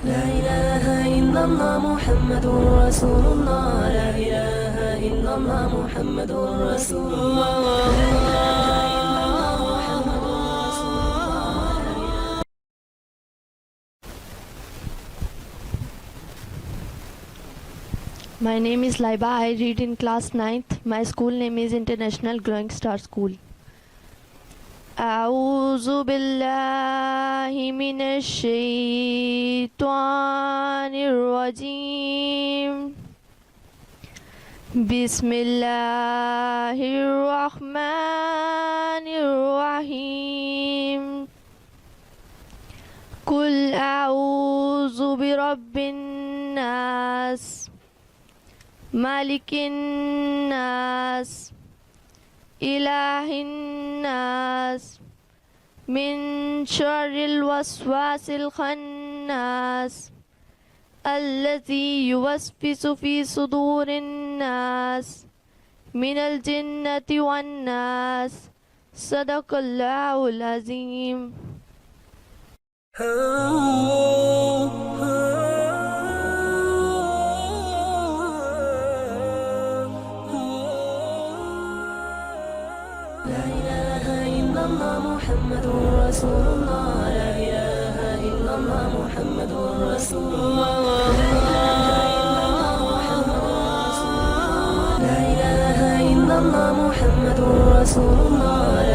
لا إله إلا الله محمد رسول الله. لا إله إلا الله محمد رسول الله. My name is Laiba. I read in class 9th. My school name is International Growing Star School. أعوذ بالله من الشيطان الرجيم. بسم الله الرحمن الرحيم. قل أعوذ برب الناس مالك الناس إله الناس من شر الوسواس الخناس الذي يوسوس في صدور الناس من الجنة والناس. صدق الله العظيم. محمد رسول الله. لا إله إلا الله محمد رسول الله. لا إله إلا الله محمد رسول الله.